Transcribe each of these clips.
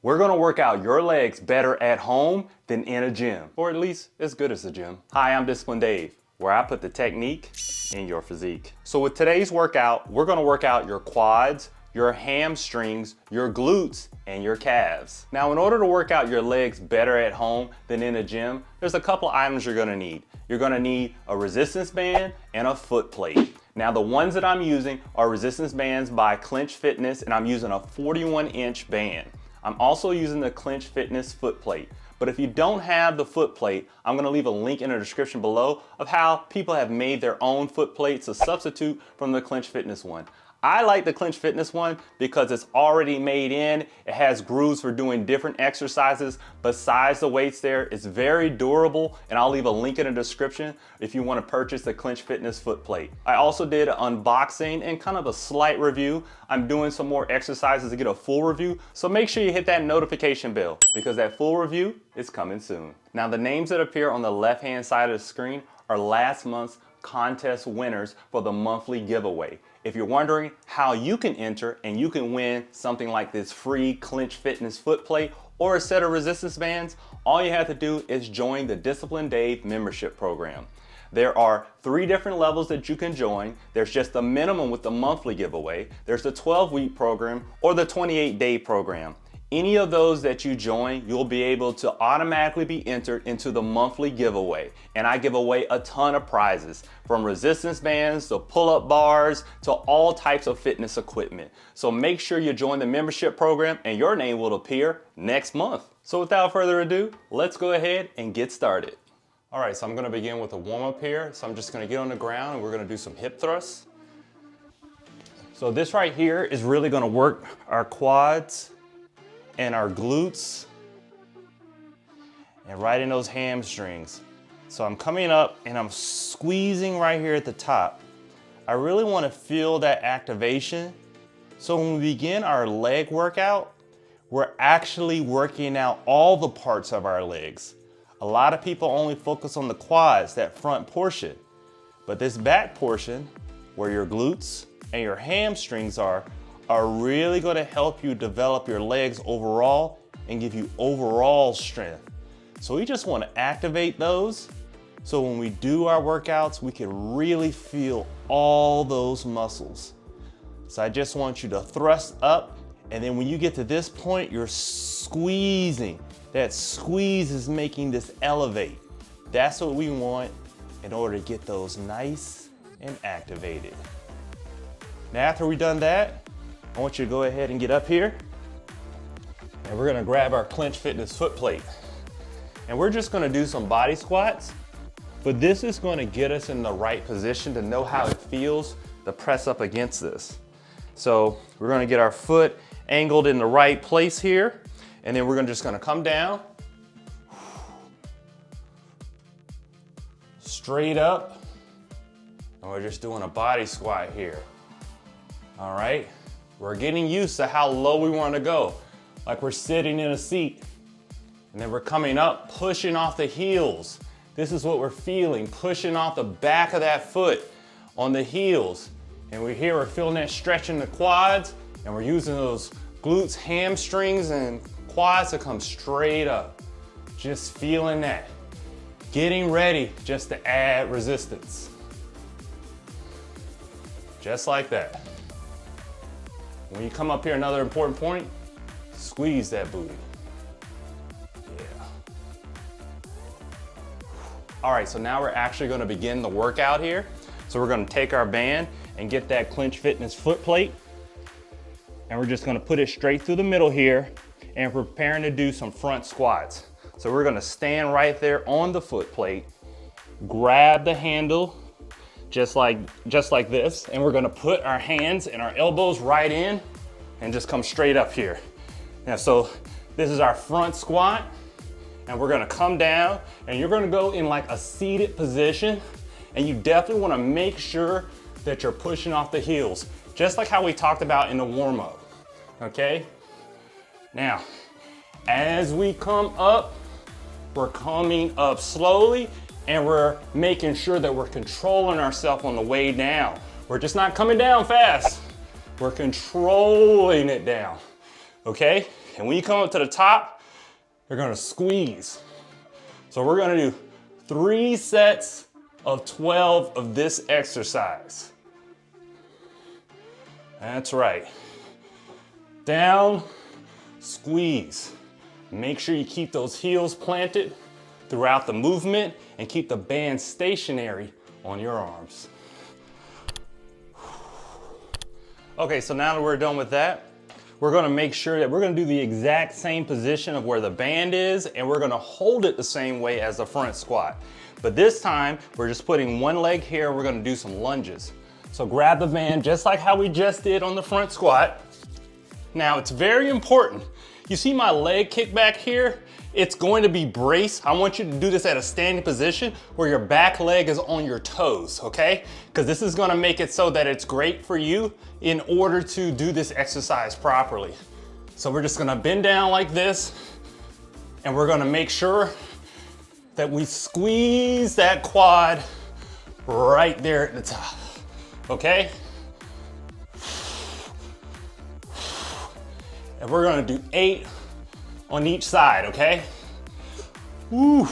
We're gonna work out your legs better at home than in a gym, or at least as good as a gym. Hi, I'm Disciplined Dave, where I put the technique in your physique. So with today's workout, we're gonna work out your quads, your hamstrings, your glutes, and your calves. Now, in order to work out your legs better at home than in a gym, there's a couple items you're gonna need. You're gonna need a resistance band and a foot plate. Now, the ones that I'm using are resistance bands by Clench Fitness, and I'm using a 41-inch band. I'm also using the Clench Fitness foot plate. But if you don't have the foot plate, I'm gonna leave a link in the description below of how people have made their own foot plates to substitute from the Clench Fitness one. I like the Clench Fitness one because it's already made in. It has grooves for doing different exercises besides the weights there. It's very durable, and I'll leave a link in the description if you want to purchase the Clench Fitness foot plate. I also did an unboxing and kind of a slight review. I'm doing some more exercises to get a full review, so make sure you hit that notification bell because that full review is coming soon. Now, the names that appear on the left-hand side of the screen are last month's contest winners for the monthly giveaway. If you're wondering how you can enter and you can win something like this free Clench Fitness foot plate or a set of resistance bands, all you have to do is join the Disciplined Dave membership program. There are 3 different levels that you can join. There's just the minimum with the monthly giveaway. There's the 12-week program or the 28-day program. Any of those that you join, you'll be able to automatically be entered into the monthly giveaway. And I give away a ton of prizes, from resistance bands to pull-up bars to all types of fitness equipment. So make sure you join the membership program and your name will appear next month. So without further ado, let's go ahead and get started. All right, so I'm gonna begin with a warm-up here. So I'm just gonna get on the ground and we're gonna do some hip thrusts. So this right here is really gonna work our quads and our glutes and right in those hamstrings. So I'm coming up and I'm squeezing right here at the top. I really want to feel that activation. So when we begin our leg workout, we're actually working out all the parts of our legs. A lot of people only focus on the quads, that front portion, but this back portion where your glutes and your hamstrings are really going to help you develop your legs overall and give you overall strength. So we just want to activate those so when we do our workouts, we can really feel all those muscles. So I just want you to thrust up, and then when you get to this point, you're squeezing. That squeeze is making this elevate. That's what we want in order to get those nice and activated. Now, after we've done that, I want you to go ahead and get up here, and we're gonna grab our Clench Fitness foot plate. And we're just gonna do some body squats, but this is gonna get us in the right position to know how it feels to press up against this. So we're gonna get our foot angled in the right place here, and then we're just gonna come down, straight up, and we're just doing a body squat here. All right? We're getting used to how low we want to go, like we're sitting in a seat. And then we're coming up, pushing off the heels. This is what we're feeling, pushing off the back of that foot on the heels. And we're feeling that stretch in the quads, and we're using those glutes, hamstrings, and quads to come straight up. Just feeling that. Getting ready just to add resistance. Just like that. When you come up here, another important point, squeeze that booty. Yeah. All right, so now we're actually gonna begin the workout here. So we're gonna take our band and get that Clench Fitness foot plate, and we're just gonna put it straight through the middle here, and we're preparing to do some front squats. So we're gonna stand right there on the foot plate, grab the handle, just like this, and we're gonna put our hands and our elbows right in and just come straight up here. Now, so this is our front squat, and we're gonna come down, and you're gonna go in like a seated position, and you definitely wanna make sure that you're pushing off the heels, just like how we talked about in the warm-up, okay? Now, as we come up, we're coming up slowly, and we're making sure that we're controlling ourselves on the way down. We're just not coming down fast. We're controlling it down, okay? And when you come up to the top, you're gonna squeeze. So we're gonna do 3 sets of 12 of this exercise. That's right. Down, squeeze. Make sure you keep those heels planted throughout the movement and keep the band stationary on your arms. Okay, so now that we're done with that, we're gonna make sure that we're gonna do the exact same position of where the band is, and we're gonna hold it the same way as the front squat. But this time, we're just putting one leg here and we're gonna do some lunges. So grab the band just like how we just did on the front squat. Now it's very important. You see my leg kick back here? It's going to be braced. I want you to do this at a standing position where your back leg is on your toes, okay? Because this is gonna make it so that it's great for you in order to do this exercise properly. So we're just gonna bend down like this, and we're gonna make sure that we squeeze that quad right there at the top, okay? And we're gonna do 8 on each side, okay? Woo.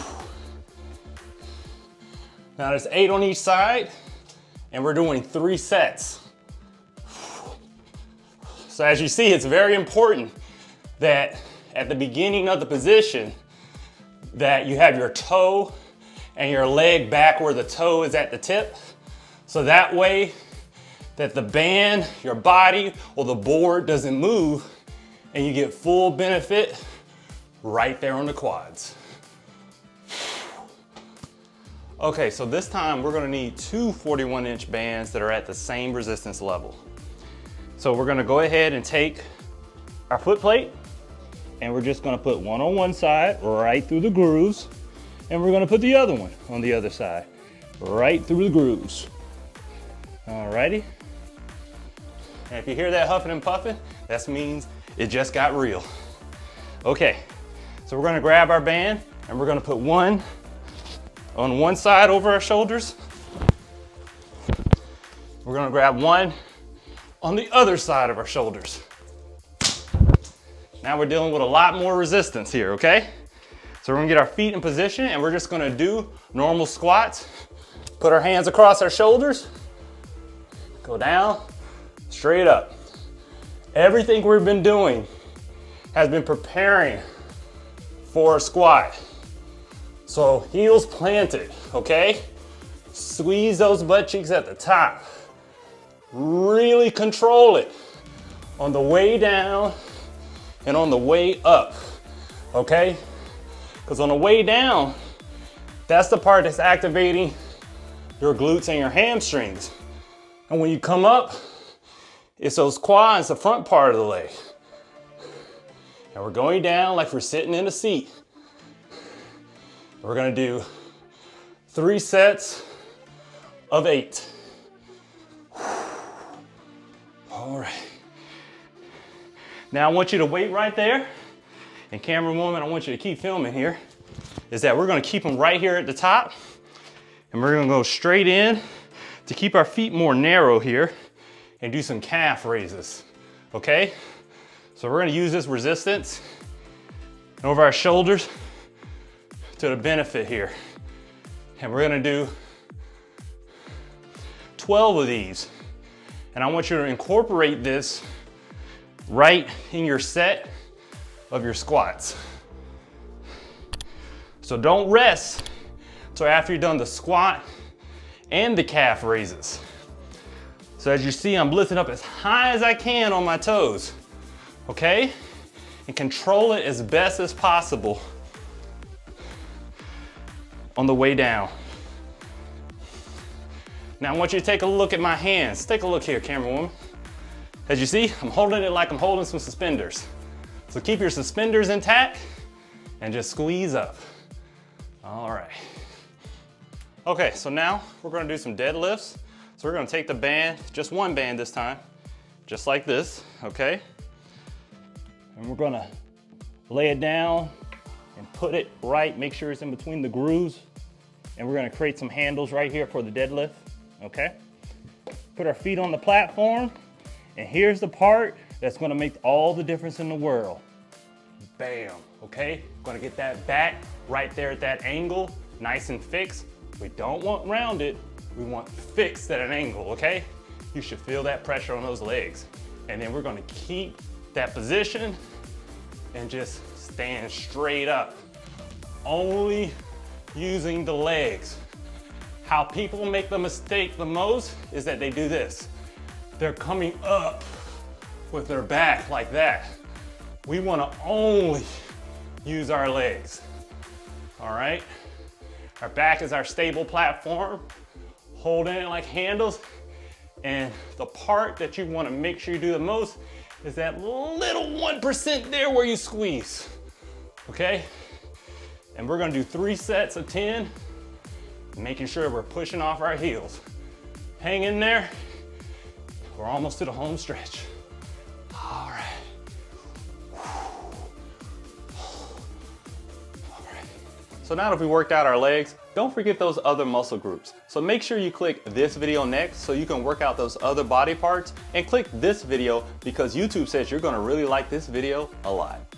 Now there's 8 on each side, and we're doing 3 sets. So as you see, it's very important that at the beginning of the position, that you have your toe and your leg back where the toe is at the tip. So that way that the band, your body, or the board doesn't move, and you get full benefit right there on the quads. Okay, so this time we're gonna need 2 41-inch bands that are at the same resistance level. So we're gonna go ahead and take our foot plate, and we're just gonna put one on one side, right through the grooves, and we're gonna put the other one on the other side, right through the grooves. Alrighty. And if you hear that huffing and puffing, that means it just got real. Okay, so we're gonna grab our band and we're gonna put one on one side over our shoulders. We're gonna grab one on the other side of our shoulders. Now we're dealing with a lot more resistance here, okay? So we're gonna get our feet in position and we're just gonna do normal squats. Put our hands across our shoulders, go down, straight up. Everything we've been doing has been preparing for a squat. So heels planted, okay? Squeeze those butt cheeks at the top. Really control it on the way down and on the way up, okay? Because on the way down, that's the part that's activating your glutes and your hamstrings. And when you come up, it's those quads, the front part of the leg. And we're going down like we're sitting in a seat. We're gonna do 3 sets of 8. All right. Now I want you to wait right there. And camera woman, I want you to keep filming here. Is that we're gonna keep them right here at the top. And we're gonna go straight in to keep our feet more narrow here and do some calf raises, okay? So we're gonna use this resistance over our shoulders to the benefit here. And we're gonna do 12 of these. And I want you to incorporate this right in your set of your squats. So don't rest until after you've done the squat and the calf raises. So as you see, I'm lifting up as high as I can on my toes, okay? And control it as best as possible on the way down. Now I want you to take a look at my hands. Take a look here, camera woman. As you see, I'm holding it like I'm holding some suspenders. So keep your suspenders intact and just squeeze up. All right. Okay, so now we're gonna do some deadlifts. So we're gonna take the band, just one band this time, just like this, okay? And we're gonna lay it down and put it right, make sure it's in between the grooves. And we're gonna create some handles right here for the deadlift, okay? Put our feet on the platform, and here's the part that's gonna make all the difference in the world. bam, okay? Gonna get that back right there at that angle, nice and fixed. We don't want rounded, we want fixed at an angle, okay? You should feel that pressure on those legs. And then we're gonna keep that position and just stand straight up. Only using the legs. How people make the mistake the most is that they do this. They're coming up with their back like that. We wanna only use our legs, all right? Our back is our stable platform, holding it like handles, and the part that you wanna make sure you do the most is that little 1% there where you squeeze, okay? And we're gonna do 3 sets of 10, making sure we're pushing off our heels. Hang in there, we're almost to the home stretch. All right. So now that we worked out our legs, don't forget those other muscle groups. So make sure you click this video next so you can work out those other body parts, and click this video because YouTube says you're gonna really like this video a lot.